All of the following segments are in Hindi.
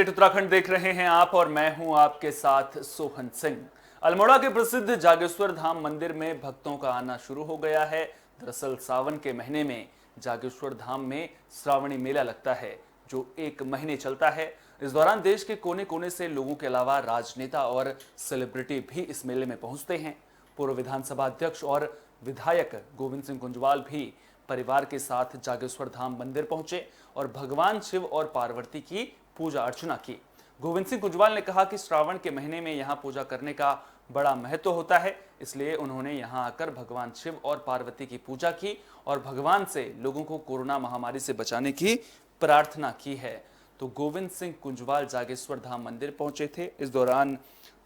स्टेट उत्तराखंड देख रहे हैं आप और मैं हूं आपके साथ सोहन सिंह। अल्मोड़ा के प्रसिद्ध जागेश्वर धाम मंदिर में भक्तों का आना शुरू हो गया है। दरअसल सावन के महीने में जागेश्वर धाम में श्रावणी मेला लगता है जो 1 महीने चलता है। इस दौरान देश के कोने कोने से लोगों के अलावा राजनेता और सेलिब्रिटी भी इस मेले में पहुंचते हैं। पूर्व विधानसभा अध्यक्ष और विधायक गोविंद सिंह कुंजवाल भी परिवार के साथ जागेश्वर धाम मंदिर पहुंचे और भगवान शिव और पार्वती की पूजा अर्चना की। गोविंद सिंह कुंजवाल ने कहा कि श्रावण के महीने में यहां पूजा करने का बड़ा महत्व होता है, इसलिए उन्होंने यहां आकर भगवान शिव और पार्वती की पूजा की और भगवान से लोगों को कोरोना महामारी से बचाने की प्रार्थना की है। तो गोविंद सिंह कुंजवाल जागेश्वर धाम मंदिर पहुंचे थे। इस दौरान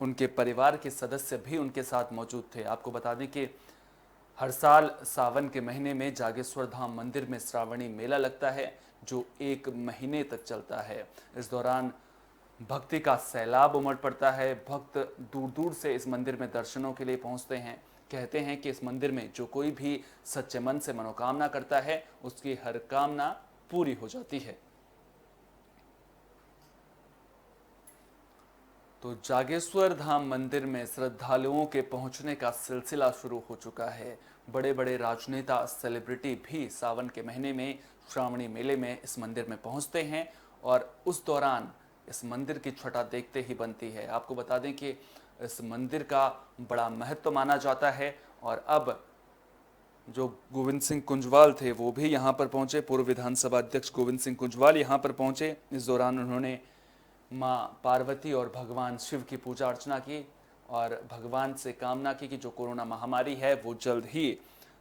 उनके परिवार के सदस्य भी उनके साथ मौजूद थे। आपको बता दें कि हर साल सावन के महीने में जागेश्वर धाम मंदिर में श्रावणी मेला लगता है जो 1 महीने तक चलता है। इस दौरान भक्ति का सैलाब उमड़ पड़ता है। भक्त दूर दूर से इस मंदिर में दर्शनों के लिए पहुंचते हैं। कहते हैं कि इस मंदिर में जो कोई भी सच्चे मन से मनोकामना करता है उसकी हर कामना पूरी हो जाती है। तो जागेश्वर धाम मंदिर में श्रद्धालुओं के पहुंचने का सिलसिला शुरू हो चुका है। बड़े बड़े राजनेता सेलिब्रिटी भी सावन के महीने में श्रावणी मेले में इस मंदिर में पहुंचते हैं और उस दौरान इस मंदिर की छटा देखते ही बनती है। आपको बता दें कि इस मंदिर का बड़ा महत्व माना जाता है और अब जो गोविंद सिंह कुंजवाल थे वो भी यहाँ पर पहुंचे। पूर्व विधानसभा अध्यक्ष गोविंद सिंह कुंजवाल यहाँ पर पहुंचे। इस दौरान उन्होंने माँ पार्वती और भगवान शिव की पूजा अर्चना की और भगवान से कामना की कि जो कोरोना महामारी है वो जल्द ही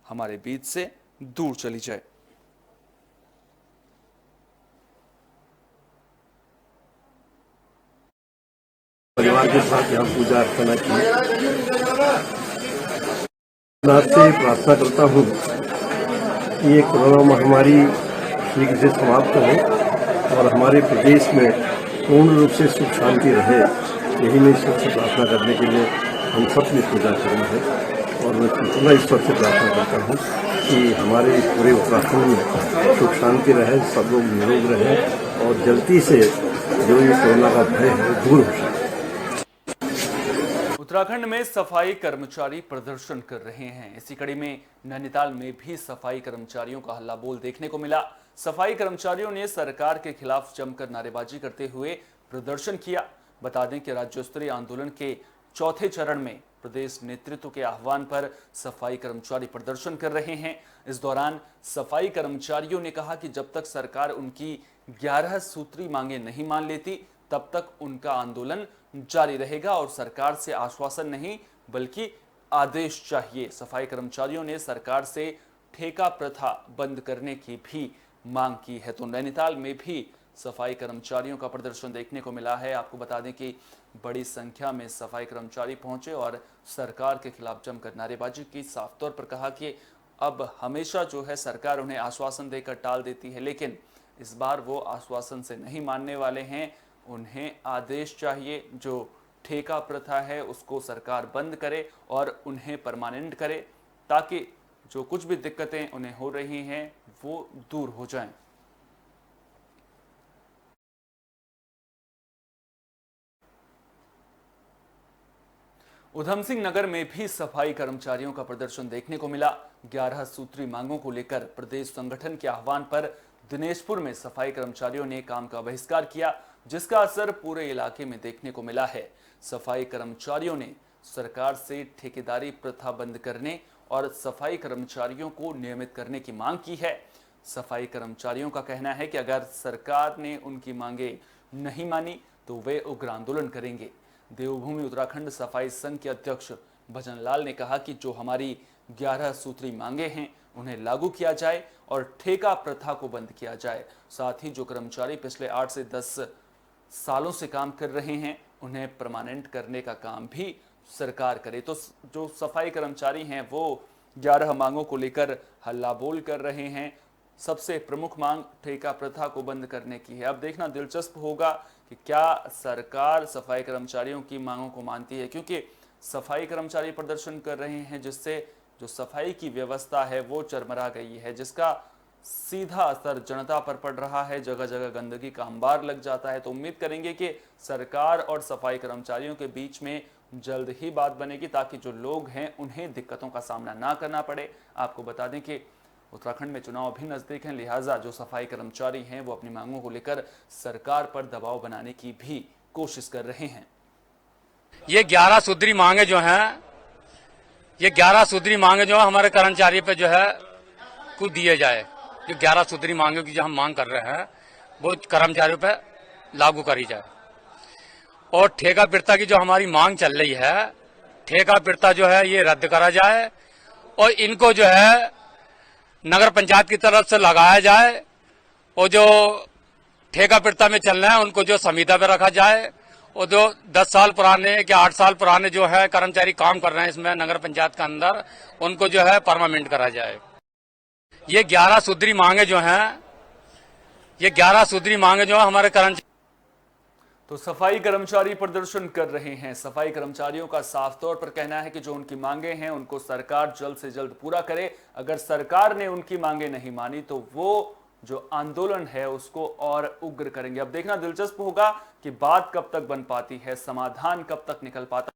हमारे बीच से दूर चली जाए। परिवार के साथ यहाँ पूजा अर्चना की। नाथ से प्रार्थना करता हूँ कि ये कोरोना महामारी शीघ्र से समाप्त हो और हमारे प्रदेश में पूर्ण रूप से सुख शांति रहे। यही मैं ईश्वर से प्रार्थना करने के लिए हम सब ने पूजा करनी है और मैं कितना ईश्वर से प्रार्थना करता हूँ कि हमारे पूरे उत्तराखंड में सुख शांति रहे, सब लोग निरोग रहें और जल्दी से जो ये कोरोना का भय है वो दूर हो सके। उत्तराखंड में सफाई कर्मचारी प्रदर्शन कर रहे हैं। इसी कड़ी में नैनीताल में भी सफाई कर्मचारियों का हल्ला बोल देखने को मिला। सफाई कर्मचारियों ने सरकार के खिलाफ जमकर नारेबाजी करते हुए प्रदर्शन किया। बता दें कि राज्य स्तरीय आंदोलन के चौथे चरण में प्रदेश नेतृत्व के आह्वान पर सफाई कर्मचारी प्रदर्शन कर रहे हैं। इस दौरान सफाई कर्मचारियों ने कहा कि जब तक सरकार उनकी 11 सूत्री मांगे नहीं मान लेती तब तक उनका आंदोलन जारी रहेगा और सरकार से आश्वासन नहीं बल्कि आदेश चाहिए। सफाई कर्मचारियों ने सरकार से ठेका प्रथा बंद करने की भी मांग की है। तो नैनीताल में भी सफाई कर्मचारियों का प्रदर्शन देखने को मिला है। आपको बता दें कि बड़ी संख्या में सफाई कर्मचारी पहुंचे और सरकार के खिलाफ जमकर नारेबाजी की। साफ तौर पर कहा कि अब हमेशा जो है सरकार उन्हें आश्वासन देकर टाल देती है, लेकिन इस बार वो आश्वासन से नहीं मानने वाले हैं। उन्हें आदेश चाहिए। जो ठेका प्रथा है उसको सरकार बंद करे और उन्हें परमानेंट करे ताकि जो कुछ भी दिक्कतें उन्हें हो रही हैं वो दूर हो जाएं। उधम सिंह नगर में भी सफाई कर्मचारियों का प्रदर्शन देखने को मिला। 11 सूत्री मांगों को लेकर प्रदेश संगठन के आह्वान पर दिनेशपुर में सफाई कर्मचारियों ने काम का बहिष्कार किया, जिसका असर पूरे इलाके में देखने को मिला है। सफाई कर्मचारियों ने सरकार से ठेकेदारी प्रथा बंद करने और सफाई कर्मचारियों को नियमित करने की मांग की है। सफाई कर्मचारियों का कहना है कि अगर सरकार ने उनकी मांगे नहीं मानी तो वे उग्र आंदोलन करेंगे। देवभूमि उत्तराखंड सफाई संघ के अध्यक्ष भजन लाल ने कहा कि जो हमारी 11 सूत्री मांगे हैं उन्हें लागू किया जाए और ठेका प्रथा को बंद किया जाए। साथ ही जो कर्मचारी पिछले 8 से 10 सालों से काम कर रहे हैं उन्हें परमानेंट करने का काम भी सरकार करे। तो जो सफाई कर्मचारी हैं वो 11 मांगों को लेकर हल्ला बोल कर रहे हैं। सबसे प्रमुख मांग ठेका प्रथा को बंद करने की है। अब देखना दिलचस्प होगा कि क्या सरकार सफाई कर्मचारियों की मांगों को मानती है, क्योंकि सफाई कर्मचारी प्रदर्शन कर रहे हैं जिससे जो सफाई की व्यवस्था है वो चरमरा गई है, जिसका सीधा असर जनता पर पड़ रहा है। जगह जगह गंदगी का अंबार लग जाता है। तो उम्मीद करेंगे कि सरकार और सफाई कर्मचारियों के बीच में जल्द ही बात बनेगी, ताकि जो लोग हैं उन्हें दिक्कतों का सामना ना करना पड़े। आपको बता दें कि उत्तराखंड में चुनाव भी नजदीक हैं, लिहाजा जो सफाई कर्मचारी हैं वो अपनी मांगों को लेकर सरकार पर दबाव बनाने की भी कोशिश कर रहे हैं। ये 11 सूत्री मांगे जो हैं, ये 11 सूत्री मांगे जो है हमारे कर्मचारी पे जो है कुछ दिए जाए। जो 11 सूत्री मांगे की जो हम मांग कर रहे हैं वो कर्मचारियों पे लागू करी जाए। और ठेका पिरता की जो हमारी मांग चल रही है, ठेका पिरता जो है ये रद्द करा जाए और इनको जो है नगर पंचायत की तरफ से लगाया जाए। और जो ठेका पिरता में चल रहे हैं उनको जो संविदा पे रखा जाए। और जो 10 साल पुराने या 8 साल पुराने जो है कर्मचारी काम कर रहे हैं इसमें नगर पंचायत के अंदर, उनको जो है परमानेंट करा जाए। ये 11 सूत्री मांगे जो हैं, ये 11 सूत्री मांगे जो है हमारे कर्मचारी। तो सफाई कर्मचारी प्रदर्शन कर रहे हैं। सफाई कर्मचारियों का साफ तौर पर कहना है कि जो उनकी मांगे हैं उनको सरकार जल्द से जल्द पूरा करे। अगर सरकार ने उनकी मांगे नहीं मानी तो वो जो आंदोलन है उसको और उग्र करेंगे। अब देखना दिलचस्प होगा कि बात कब तक बन पाती है, समाधान कब तक निकल पाता है।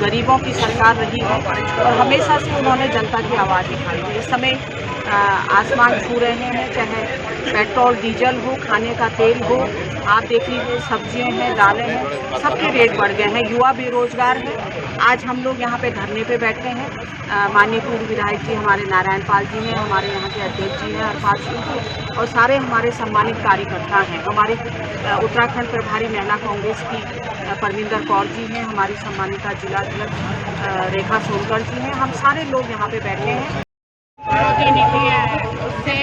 गरीबों की सरकार रही है और हमेशा से उन्होंने जनता की आवाज़ उठाई है। इस समय आसमान छू रहे हैं, चाहे पेट्रोल डीजल हो, खाने का तेल हो, आप देख लीजिए सब्जियां हैं, दालें हैं, सबके रेट बढ़ गए हैं। युवा बेरोजगार है। आज हम लोग यहाँ पे धरने पे बैठे हैं। माननीय पूर्व विधायक जी हमारे नारायण पाल जी हैं, हमारे यहाँ के अध्यक्ष जी हैं हरपाल सिंह जी, और सारे हमारे सम्मानित कार्यकर्ता हैं। हमारे उत्तराखंड प्रभारी महिला कांग्रेस की परमिंदर कौर जी हैं, हमारी सम्मानिता जिला अध्यक्ष रेखा सोनकर जी हैं। हम सारे लोग यहाँ पे बैठे हैं। विरोधी नीति है उससे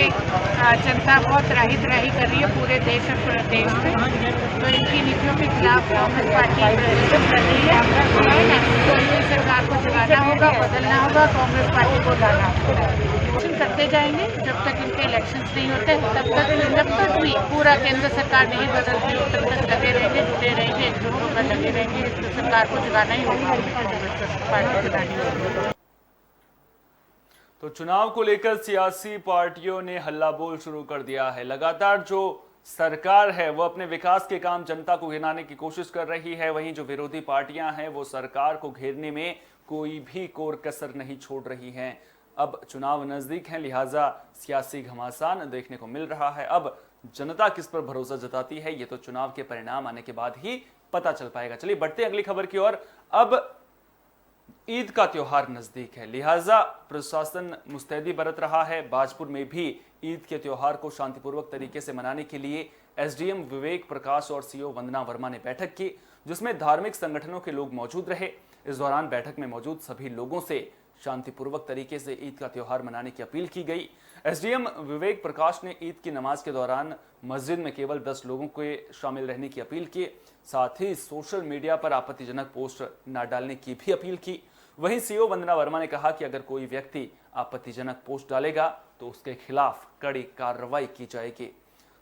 जनता बहुत राही कर रही है पूरे देश और प्रदेश में। तो इनकी नीतियों के खिलाफ कांग्रेस पार्टी प्रदर्शन कर रही है। तो ये सरकार को जगाना होगा, बदलना होगा, कांग्रेस पार्टी को लाना होगा। करते जाएंगे जब तक इनके इलेक्शंस नहीं होते, जब तक भी पूरा केंद्र सरकार नहीं बदलती तब तक लगे रहेंगे, जुटे रहेंगे, एकजुट होकर लगे रहेंगे। तो सरकार को जगाना ही होगा, कांग्रेस पार्टी जगानी होगी। तो चुनाव को लेकर सियासी पार्टियों ने हल्ला बोल शुरू कर दिया है। लगातार जो सरकार है वो अपने विकास के काम जनता को गिनाने की कोशिश कर रही है, वहीं जो विरोधी पार्टियां हैं वो सरकार को घेरने में कोई भी कोर कसर नहीं छोड़ रही हैं। अब चुनाव नजदीक हैं, लिहाजा सियासी घमासान देखने को मिल रहा है। अब जनता किस पर भरोसा जताती है ये तो चुनाव के परिणाम आने के बाद ही पता चल पाएगा। चलिए बढ़ते अगली खबर की ओर। अब ईद का त्योहार नजदीक है, लिहाजा प्रशासन मुस्तैदी बरत रहा है। बाजपुर में भी ईद के त्योहार को शांतिपूर्वक तरीके से मनाने के लिए एसडीएम विवेक प्रकाश और सीओ वंदना वर्मा ने बैठक की, जिसमें धार्मिक संगठनों के लोग मौजूद रहे। इस दौरान बैठक में मौजूद सभी लोगों से शांतिपूर्वक तरीके से ईद का त्यौहार मनाने की अपील की गई। एसडीएम विवेक प्रकाश ने ईद की नमाज के दौरान मस्जिद में केवल 10 लोगों के शामिल रहने की अपील की। साथ ही सोशल मीडिया पर आपत्तिजनक पोस्ट न डालने की भी अपील की। वहीं सीओ वंदना वर्मा ने कहा कि अगर कोई व्यक्ति आपत्तिजनक पोस्ट डालेगा तो उसके खिलाफ कड़ी कार्रवाई की जाएगी।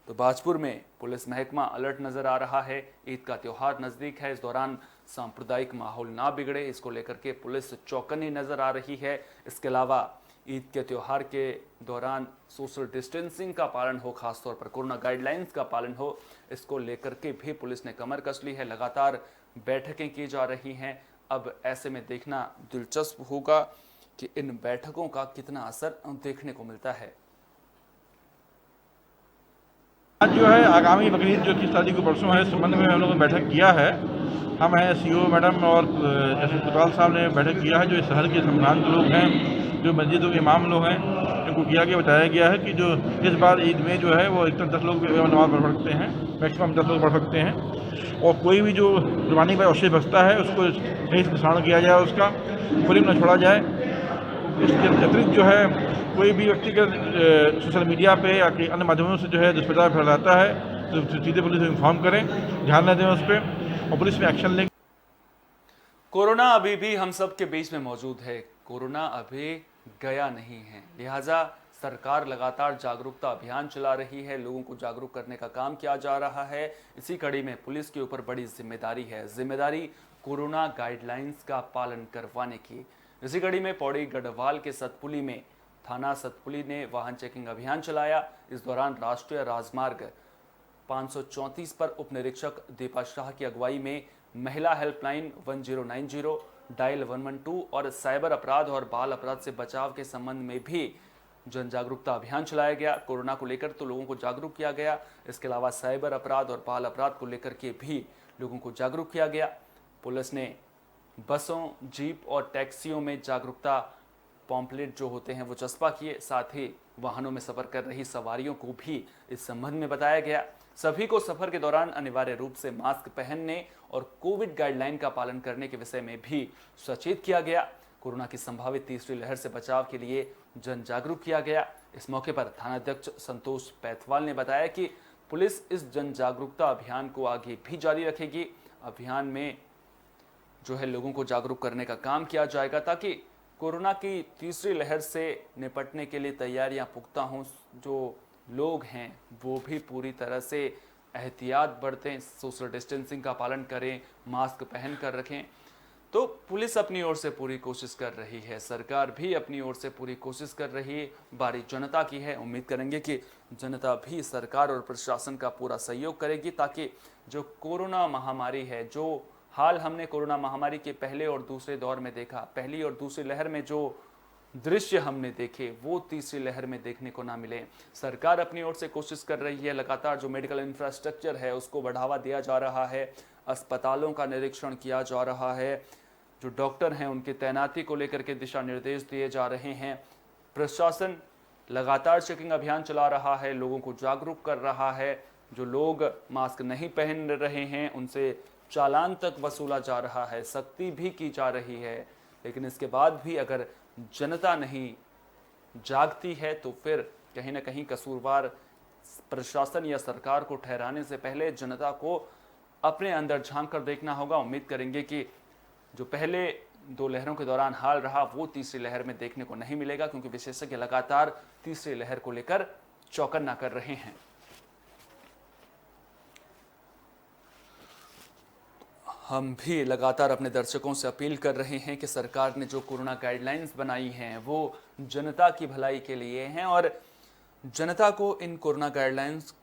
तो बाजपुर में पुलिस महकमा अलर्ट नजर आ रहा है। ईद का त्यौहार नजदीक है, इस दौरान सांप्रदायिक माहौल ना बिगड़े, इसको लेकर के पुलिस चौकन्नी नजर आ रही है। इसके अलावा ईद के त्यौहार के दौरान सोशल डिस्टेंसिंग का पालन हो, खासतौर पर कोरोना गाइडलाइंस का पालन हो, इसको लेकर के भी पुलिस ने कमर कस ली है। लगातार बैठकें की जा रही हैं। अब ऐसे में देखना दिलचस्प होगा कि इन बैठकों का कितना असर देखने को मिलता है। आज जो है आगामी बकरीद जो 30 तारीख को परसों है, इस संबंध में हम लोगों ने बैठक किया है। हम हैं सीओ मैडम और एसपी कोतवाल साहब ने बैठक किया है। जो इस शहर के सम्रांत लोग हैं, जो मस्जिदों के इमाम लोग हैं, इनको किया गया बताया गया है कि जो इस बार ईद में जो है वो इतना 10 लोग नमाज पढ़ सकते हैं, मैक्सिमम 10 लोग पढ़ सकते हैं। और कोई भी जो जुर्माने का अवशेष बचता है उसको सही निशान किया जाए, उसका खुली न छोड़ा जाए। उसके अतिरिक्त जो है कोई भी व्यक्तिगत सोशल मीडिया पे या अन्य माध्यमों से जो है दुष्प्रचार फैलाता है तो सीधे पुलिस को इन्फॉर्म करें, ध्यान न दें उस पर और पुलिस में एक्शन लें। कोरोना अभी भी हम सब के बीच में मौजूद है। कोरोना अभी गया नहीं है, लिहाजा सरकार लगातार जागरूकता अभियान चला रही है। लोगों को जागरूक करने का काम किया जा रहा है। इसी कड़ी में पुलिस के ऊपर बड़ी जिम्मेदारी है, जिम्मेदारी कोरोना गाइडलाइंस का पालन करवाने की। इसी कड़ी में पौड़ी गढ़वाल के सतपुली में थाना सतपुली ने वाहन चेकिंग अभियान चलाया। इस दौरान राष्ट्रीय राजमार्ग 534 पर उप निरीक्षक दीपा शाह की अगुवाई में महिला हेल्पलाइन 1090, डायल 112 और साइबर अपराध और बाल अपराध से बचाव के संबंध में भी जन जागरूकता अभियान चलाया गया। कोरोना को लेकर तो लोगों को जागरूक किया गया, इसके अलावा साइबर अपराध और बाल अपराध को लेकर के भी लोगों को जागरूक किया गया। पुलिस ने बसों, जीप और टैक्सियों में जागरूकता पॉम्पलेट जो होते हैं वो चस्पा किए। साथ ही वाहनों में सफर कर रही सवारियों को भी इस संबंध में बताया गया। सभी को सफर के दौरान अनिवार्य रूप से मास्क पहनने और कोविड गाइडलाइन का पालन करने के विषय में भी सचेत किया गया। कोरोना की संभावित तीसरी लहर से बचाव के लिए जन जागरूक किया गया। इस मौके पर थानाध्यक्ष संतोष पैथवाल ने बताया कि पुलिस इस जन जागरूकता अभियान को आगे भी जारी रखेगी। अभियान में जो है लोगों को जागरूक करने का काम किया जाएगा ताकि कोरोना की तीसरी लहर से निपटने के लिए तैयारियां पुख्ता हों। जो लोग हैं वो भी पूरी तरह से एहतियात बरतें, सोशल डिस्टेंसिंग का पालन करें, मास्क पहन कर रखें। तो पुलिस अपनी ओर से पूरी कोशिश कर रही है, सरकार भी अपनी ओर से पूरी कोशिश कर रही है। बारी जनता की है। उम्मीद करेंगे कि जनता भी सरकार और प्रशासन का पूरा सहयोग करेगी ताकि जो कोरोना महामारी है, जो हाल हमने कोरोना महामारी के पहले और दूसरे दौर में देखा, पहली और दूसरी लहर में जो दृश्य हमने देखे वो तीसरी लहर में देखने को ना मिले। सरकार अपनी ओर से कोशिश कर रही है। लगातार जो मेडिकल इंफ्रास्ट्रक्चर है उसको बढ़ावा दिया जा रहा है, अस्पतालों का निरीक्षण किया जा रहा है, जो डॉक्टर हैं उनकी तैनाती को लेकर के दिशा निर्देश दिए जा रहे हैं। प्रशासन लगातार चेकिंग अभियान चला रहा है, लोगों को जागरूक कर रहा है। जो लोग मास्क नहीं पहन रहे हैं उनसे चालान तक वसूला जा रहा है, सख्ती भी की जा रही है। लेकिन इसके बाद भी अगर जनता नहीं जागती है तो फिर कहीं ना कहीं कसूरवार प्रशासन या सरकार को ठहराने से पहले जनता को अपने अंदर झांक कर देखना होगा। उम्मीद करेंगे कि जो पहले दो लहरों के दौरान हाल रहा वो तीसरी लहर में देखने को नहीं मिलेगा, क्योंकि विशेषज्ञ लगातार तीसरी लहर को लेकर चौकन्ना कर रहे हैं। हम भी लगातार अपने दर्शकों से अपील कर रहे हैं कि सरकार ने जो कोरोना गाइडलाइंस बनाई हैं वो जनता की भलाई के लिए हैं और जनता को इन कोरोना गाइडलाइंस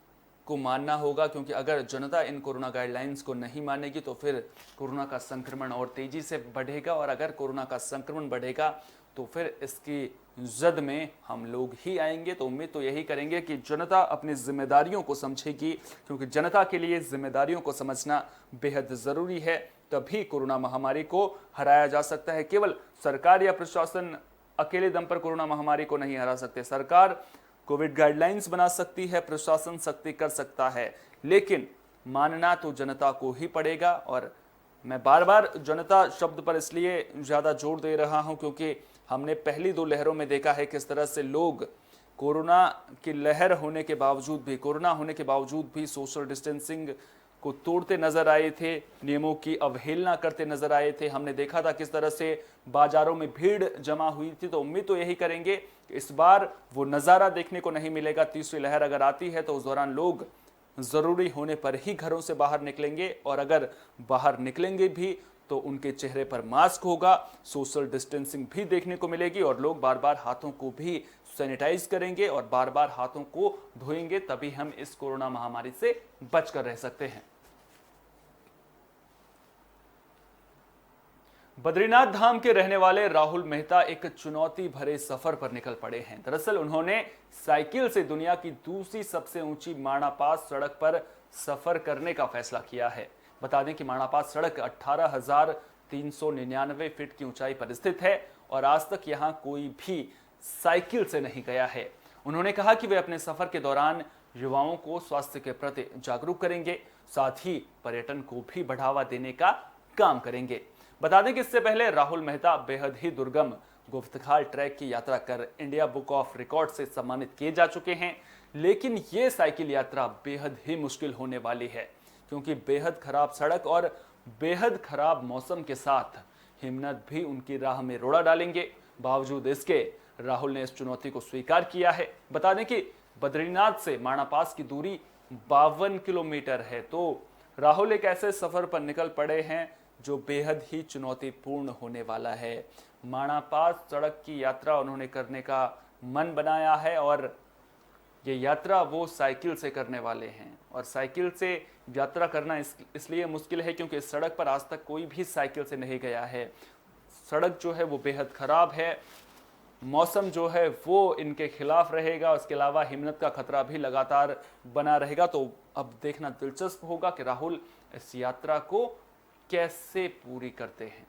को मानना होगा, क्योंकि अगर जनता इन कोरोना गाइडलाइंस को नहीं मानेगी तो फिर कोरोना का संक्रमण और तेजी से बढ़ेगा और अगर कोरोना का संक्रमण बढ़ेगा तो फिर इसकी जद में हम लोग ही आएंगे। तो उम्मीद तो यही करेंगे कि जनता अपनी जिम्मेदारियों को समझेगी, क्योंकि जनता के लिए जिम्मेदारियों को समझना बेहद ज़रूरी है। तभी कोरोना महामारी को हराया जा सकता है। केवल सरकार या प्रशासन अकेले दम पर कोरोना महामारी को नहीं हरा सकते। सरकार कोविड गाइडलाइंस बना सकती है, प्रशासन सख्ती कर सकता है, लेकिन मानना तो जनता को ही पड़ेगा और मैं बार बार जनता शब्द पर इसलिए ज़्यादा जोर दे रहा हूं क्योंकि हमने पहली 2 लहरों में देखा है किस तरह से लोग कोरोना की लहर होने के बावजूद भी सोशल डिस्टेंसिंग को तोड़ते नजर आए थे, नियमों की अवहेलना करते नजर आए थे। हमने देखा था किस तरह से बाजारों में भीड़ जमा हुई थी। तो उम्मीद तो यही करेंगे कि इस बार वो नज़ारा देखने को नहीं मिलेगा। तीसरी लहर अगर आती है तो उस दौरान लोग ज़रूरी होने पर ही घरों से बाहर निकलेंगे, और अगर बाहर निकलेंगे भी तो उनके चेहरे पर मास्क होगा, सोशल डिस्टेंसिंग भी देखने को मिलेगी, और लोग बार बार हाथों को भी सैनिटाइज करेंगे और बार बार हाथों को धोएंगे। तभी हम इस कोरोना महामारी से बचकर रह सकते हैं। बद्रीनाथ धाम के रहने वाले राहुल मेहता एक चुनौती भरे सफर पर निकल पड़े हैं। दरअसल उन्होंने साइकिल से दुनिया की दूसरी सबसे ऊंची माणा पास सड़क पर सफर करने का फैसला किया है। बता दें कि माणा पास सड़क 18,399 फीट की ऊंचाई पर स्थित है और आज तक यहां कोई भी साइकिल से नहीं गया है। उन्होंने कहा कि वे अपने सफर के दौरान युवाओं को स्वास्थ्य के प्रति जागरूक करेंगे, साथ ही पर्यटन को भी बढ़ावा देने का काम करेंगे। बता दें कि इससे पहले राहुल मेहता बेहद ही दुर्गम गुफ्तखाल ट्रैक की यात्रा कर इंडिया बुक ऑफ रिकॉर्ड से सम्मानित किए जा चुके हैं, लेकिन ये साइकिल यात्रा बेहद ही मुश्किल होने वाली है क्योंकि बेहद खराब सड़क और बेहद खराब मौसम के साथ हिमनद भी उनकी राह में रोड़ा डालेंगे। बावजूद इसके राहुल ने इस चुनौती को स्वीकार किया है। बता दें कि बद्रीनाथ से माणा पास की दूरी 52 किलोमीटर है। तो राहुल एक ऐसे सफर पर निकल पड़े हैं जो बेहद ही चुनौतीपूर्ण होने वाला है। माणा पास सड़क की यात्रा उन्होंने करने का मन बनाया है और ये यात्रा वो साइकिल से करने वाले हैं। और साइकिल से यात्रा करना इसलिए मुश्किल है क्योंकि इस सड़क पर आज तक कोई भी साइकिल से नहीं गया है। सड़क जो है वो बेहद खराब है, मौसम जो है वो इनके खिलाफ रहेगा, उसके अलावा हिमनद का खतरा भी लगातार बना रहेगा। तो अब देखना दिलचस्प होगा कि राहुल इस यात्रा को कैसे पूरी करते हैं।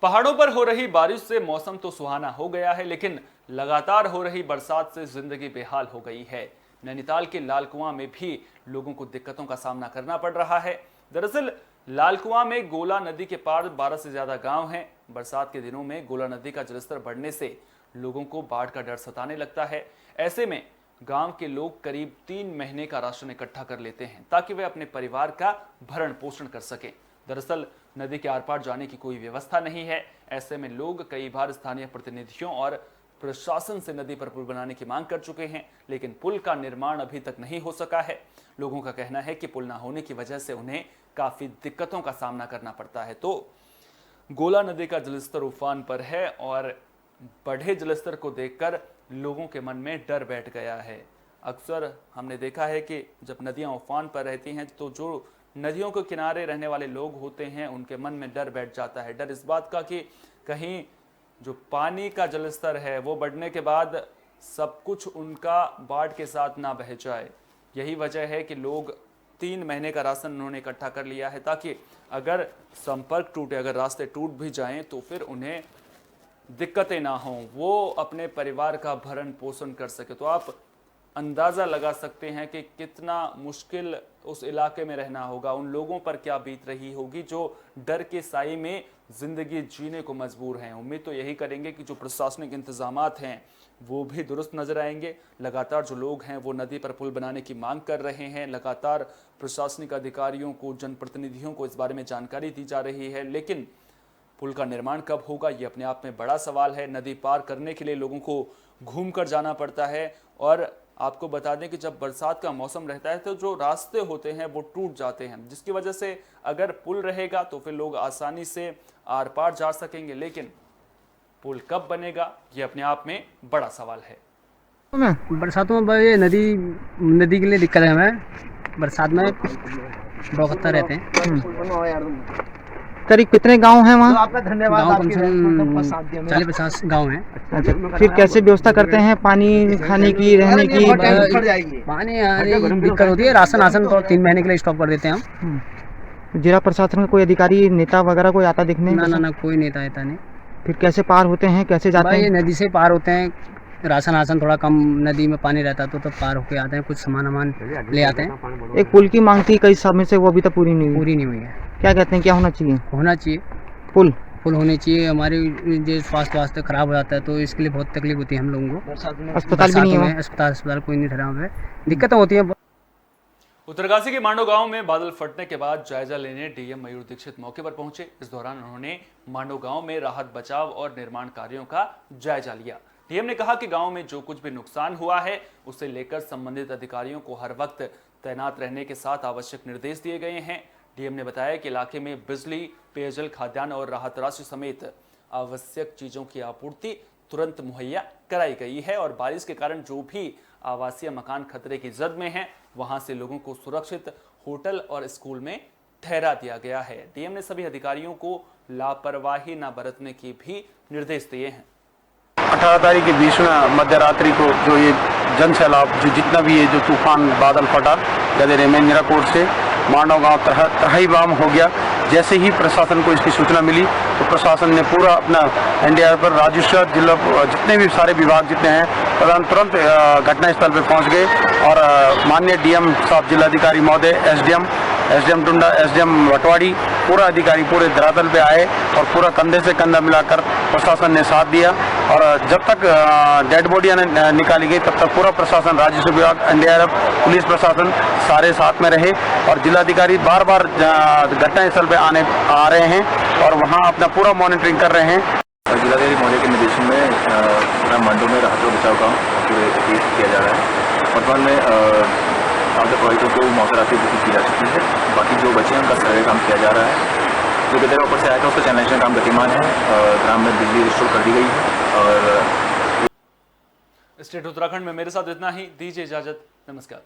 पहाड़ों पर हो रही बारिश से मौसम तो सुहाना हो गया है, लेकिन लगातार हो रही बरसात से जिंदगी बेहाल हो गई है। नैनीताल के लाल कुआं में भी लोगों को दिक्कतों का सामना करना पड़ रहा है। दरअसल लाल कुआं में गोला नदी के पार 12 से ज्यादा गांव हैं। बरसात के दिनों में गोला नदी का जलस्तर बढ़ने से लोगों को बाढ़ का डर सताने लगता है। ऐसे में गांव के लोग करीब 3 महीने का राशन इकट्ठा कर लेते हैं ताकि वे अपने परिवार का भरण पोषण कर सकें। दरअसल नदी के आर पार जाने की कोई व्यवस्था नहीं है। ऐसे में लोग कई बार स्थानीय प्रतिनिधियों और प्रशासन से नदी पर पुल बनाने की मांग कर चुके हैं, लेकिन पुल का निर्माण अभी तक नहीं हो सका है। लोगों का कहना है कि पुल न होने की वजह से उन्हें काफी दिक्कतों का सामना करना पड़ता है। तो गोला नदी का जलस्तर उफान पर है और बढ़े जलस्तर को देखकर लोगों के मन में डर बैठ गया है। अक्सर हमने देखा है कि जब नदियां उफान पर रहती हैं तो जो नदियों के किनारे रहने वाले लोग होते हैं उनके मन में डर बैठ जाता है। डर इस बात का कि कहीं जो पानी का जलस्तर है वो बढ़ने के बाद सब कुछ उनका बाढ़ के साथ ना बह जाए। यही वजह है कि लोग 3 महीने का राशन उन्होंने इकट्ठा कर लिया है ताकि अगर संपर्क टूटे, अगर रास्ते टूट भी जाएं तो फिर उन्हें दिक्कतें ना हों, वो अपने परिवार का भरण पोषण कर सके। तो आप अंदाज़ा लगा सकते हैं कि कितना मुश्किल उस इलाके में रहना होगा, उन लोगों पर क्या बीत रही होगी जो डर के साए में ज़िंदगी जीने को मजबूर हैं। उम्मीद तो यही करेंगे कि जो प्रशासनिक इंतजामात हैं वो भी दुरुस्त नज़र आएंगे। लगातार जो लोग हैं वो नदी पर पुल बनाने की मांग कर रहे हैं। लगातार प्रशासनिक अधिकारियों को, जनप्रतिनिधियों को इस बारे में जानकारी दी जा रही है, लेकिन पुल का निर्माण कब होगा ये अपने आप में बड़ा सवाल है। नदी पार करने के लिए लोगों को घूम कर जाना पड़ता है और आपको बता दें कि जब बरसात का मौसम रहता है तो जो रास्ते होते हैं वो टूट जाते हैं, जिसकी वजह से अगर पुल रहेगा तो फिर लोग आसानी से आर पार जा सकेंगे, लेकिन पुल कब बनेगा ये अपने आप में बड़ा सवाल है। बरसातों में ये नदी के लिए दिक्कत है। हमें बरसात में बहुत रहते हैं। करीब कितने गांव हैं वहाँ? गाँव कम से कम 40-50 गाँव हैं। अच्छा, फिर कैसे व्यवस्था करते हैं पानी, खाने की, रहने की? पानी दिक्कत होती है। राशन तो 3 महीने के लिए स्टॉक कर देते हैं हम। जिला प्रशासन का कोई अधिकारी, नेता वगैरह कोई आता देखने? ना, कोई नेता आता नहीं। फिर कैसे पार होते हैं, कैसे जाते हैं? ये नदी से पार होते हैं, राशन आसन थोड़ा कम, नदी में पानी रहता तो पार होके आते हैं, कुछ सामान ले आते हैं। एक पुल की मांग थी कई समय से, वो अभी तक पूरी नहीं हुई। पूरी नहीं हुई है। क्या कहते हैं, क्या होना चाहिए? होना चाहिए, पुल होने चाहिए। हमारी जो स्वास्थ्य वास्ते खराब हो जाता है तो इसके लिए बहुत तकलीफ होती है हम लोगों को। अस्पताल भी नहीं है, अस्पताल कोई नहीं ठहरा हुआ है, दिक्कतें होती है। उत्तरकाशी के मांडो गांव में बादल फटने के बाद जायजा लेने डीएम मयूर दीक्षित मौके पर पहुंचे। इस दौरान उन्होंने मांडो गांव में राहत बचाव और निर्माण कार्यों का जायजा लिया। डीएम ने कहा कि गांव में जो कुछ भी नुकसान हुआ है उसे लेकर संबंधित अधिकारियों को हर वक्त तैनात रहने के साथ आवश्यक निर्देश दिए गए हैं। डीएम ने बताया कि इलाके में बिजली, पेयजल, खाद्यान्न और राहत राशि समेत आवश्यक चीजों की आपूर्ति तुरंत मुहैया कराई गई है और बारिश के कारण जो भी आवासीय मकान खतरे की जद में हैं, वहां से लोगों को सुरक्षित होटल और स्कूल में ठहरा दिया गया है। डीएम ने सभी अधिकारियों को लापरवाही न बरतने के भी निर्देश दिए हैं। 18 तारीख के बीच में मध्यरात्रि को जो ये जन सैलाब जो जितना भी ये जो तूफान बादल फटा गदेरे में मीराकोट से मांडो गांव तराहीबाम हो गया। जैसे ही प्रशासन को इसकी सूचना मिली तो प्रशासन ने पूरा अपना एनडीआरएफ पर राजस्व जिला जितने भी सारे विभाग जितने हैं तुरंत घटनास्थल पर पहुंच गए और माननीय डीएम साहब, जिलाधिकारी महोदय, एसडीएम टुंडा, एसडीएम वटवाड़ी, पूरा अधिकारी पूरे धरातल पे आए और पूरा कंधे से कंधा मिलाकर प्रशासन ने साथ दिया और जब तक डेड बॉडियां निकाली गई तब तक पूरा प्रशासन, राजस्व विभाग, एनडीआरएफ, पुलिस प्रशासन सारे साथ में रहे और जिलाधिकारी बार बार घटनास्थल पे आ रहे हैं और वहां अपना पूरा मॉनिटरिंग कर रहे हैं। जिलाधिकारी महोदय के निर्देशन में पूरा मांडो में राहत और बचाव काम पूरे तेज किया जा रहा है। वर्तमान में आपदा प्रभावितों को मौका राशि घोषित की जा चुकी है। बाकी जो बचे हैं उनका सर्वे काम किया जा रहा है। जो गदेरा ऊपर से आया था उसका चैनलाइजेशन काम गतिमान है। ग्राम में बिजली रिस्टोर कर दी गई है। और स्टेट उत्तराखंड में मेरे साथ इतना ही। दीजिए इजाजत, नमस्कार।